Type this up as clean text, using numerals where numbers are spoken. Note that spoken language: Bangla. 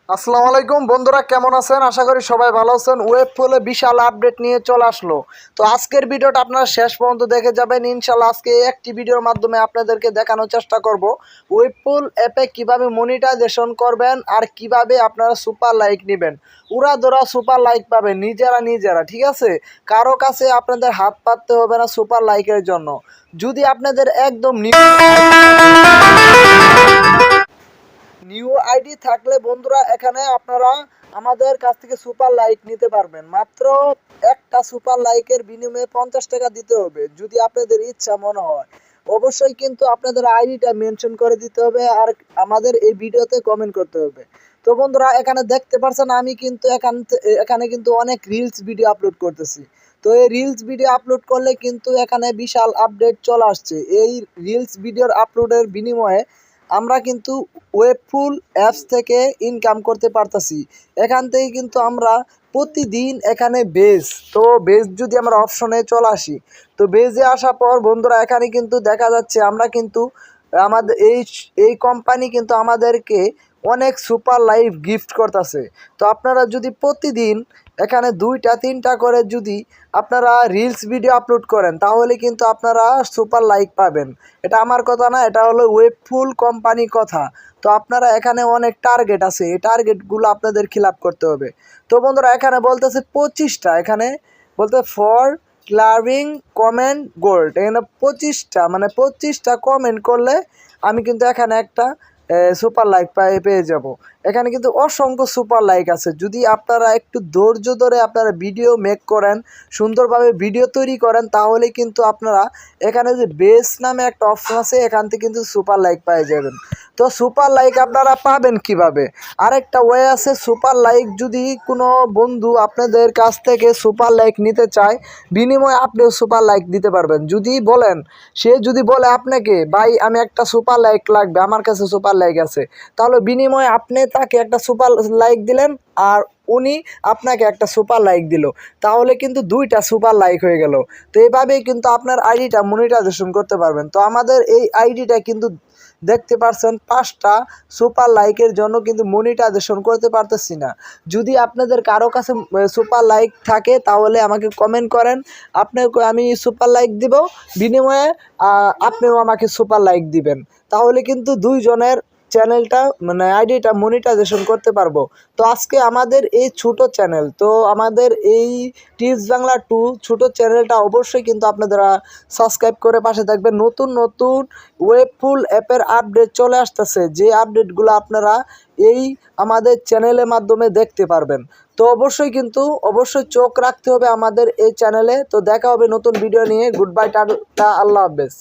আসসালামু আলাইকুম বন্ধুরা, কেমন আছেন? আশা করি সবাই ভালো আছেন। ওয়েবফুলে বিশাল আপডেট নিয়ে চলে আসলো। তো আজকের ভিডিওটা আপনারা শেষ পর্যন্ত দেখে যাবেন ইনশাল্লাহ। আজকে একটি ভিডিওর মাধ্যমে আপনাদেরকে দেখানোর চেষ্টা করব ওয়েবফুল অ্যাপে কিভাবে মনিটাইজেশন করবেন আর কিভাবে আপনারা সুপার লাইক নেবেন। উড়াধরা সুপার লাইক পাবেন নিজেরা, ঠিক আছে? কারো কাছে আপনাদের হাত পাততে হবে না সুপার লাইকের জন্য। যদি আপনাদের একদম নিউ আইডি থাকলে বন্ধুরা এখানে আপনারা আমাদের কাছ থেকে সুপার লাইক নিতে পারবেন। মাত্র একটা সুপার লাইকের বিনিময়ে 50 টাকা দিতে হবে যদি আপনাদের ইচ্ছা মনে হয়। অবশ্যই কিন্তু আপনাদের আইডিটা মেনশন করে দিতে হবে আর আমাদের এই ভিডিওতে কমেন্ট করতে হবে। তো বন্ধুরা এখানে দেখতে পাচ্ছেন আমি কিন্তু এখানে কিন্তু অনেক রিলস ভিডিও আপলোড করতেছি। তো এই রিলস ভিডিও আপলোড করলে কিন্তু এখানে বিশাল আপডেট চলে আসছে। এই রিলস ভিডিওর আপলোডের বিনিময়ে আমরা কিন্তু ওয়েবফুল অ্যাপস থেকে ইনকাম করতে পারতাছি। এখান থেকে কিন্তু আমরা প্রতিদিন এখানে বেজ যদি আমরা অপশনে চলে আসি, তো বেজে আসার পর বন্ধুরা এখানে কিন্তু দেখা যাচ্ছে আমরা কিন্তু আমাদের এই কোম্পানি কিন্তু আমাদেরকে অনেক সুপার লাইভ গিফট করতেছে। তো আপনারা যদি প্রতিদিন এখানে 2-3টা করে যদি আপনারা রিলস ভিডিও আপলোড করেন তাহলে কিন্তু আপনারা সুপার লাইক পাবেন। এটা আমার কথা না, এটা হলো ওয়েবফুল কোম্পানি কথা। তো আপনারা এখানে অনেক টার্গেট আছে, এই টার্গেটগুলো আপনাদের ফিল আপ করতে হবে। তো বন্ধুরা এখানে বলতেছে 25টা, এখানে বলতে ফর ক্লারিং কমেন্ট গোল্ড, এখানে 25টা মানে 25টা কমেন্ট করলে আমি কিন্তু এখানে একটা সুপার লাইক পেয়ে যাব। এখানে কিন্তু অসংখ্য সুপার লাইক আছে। যদি আপনারা একটু ধৈর্য ধরে আপনারা ভিডিও মেক করেন, সুন্দরভাবে ভিডিও তৈরি করেন, তাহলে কিন্তু আপনারা এখানে যে বেস নামে একটা অপশন আছে এখান থেকে কিন্তু সুপার লাইক পেয়ে যাবেন। তো সুপার লাইক আপনারা পাবেন কিভাবে? আরেকটা ওয়ে আছে। সুপার লাইক যদি কোনো বন্ধু আপনাদের কাছ থেকে সুপার লাইক নিতে চায়, বিনিময়ে আপনিও সুপার লাইক দিতে পারবেন। সে যদি বলে আপনাকে, ভাই আমি একটা সুপার লাইক লাগবে, আমার কাছে সুপার লাইক আছে, তাহলে বিনিময়ে আপনি তাকে একটা সুপার লাইক দিলেন আর উনি আপনাকে একটা সুপার লাইক দিল, তাহলে কিন্তু 2টা সুপার লাইক হয়ে গেল। তো এইভাবেই কিন্তু আপনার আইডিটা মনিটাইজেশন করতে পারবেন। তো আমাদের এই আইডিটা কিন্তু দেখতে পাচ্ছেন 5টা সুপার লাইকের জন্য কিন্তু মনিটাইজেশন করতে পারতেছি না। যদি আপনাদের কারো কাছে সুপার লাইক থাকে তাহলে আমাকে কমেন্ট করেন, আপনাকে আমি সুপার লাইক দিব, বিনিময়ে আপনিও আমাকে সুপার লাইক দিবেন। তাহলে কিন্তু দুইজনের চ্যানেলটা মানে আইডিটা মনিটাইজেশন করতে পারবো। তো আজকে আমাদের এই ছোট চ্যানেল, তো আমাদের এই টিপস বাংলা 2 ছোট চ্যানেলটা অবশ্যই কিন্তু আপনারা সাবস্ক্রাইব করে পাশে থাকবেন। নতুন ওয়েবফুল অ্যাপের আপডেট চলে আসতেছে, যে আপডেটগুলো আপনারা এই আমাদের চ্যানেলের মাধ্যমে দেখতে পারবেন। তো অবশ্যই চোখ রাখতে হবে আমাদের এই চ্যানেলে। তো দেখা হবে নতুন ভিডিও নিয়ে। গুড বাই, টাটা, আল্লাহ হাফেজ।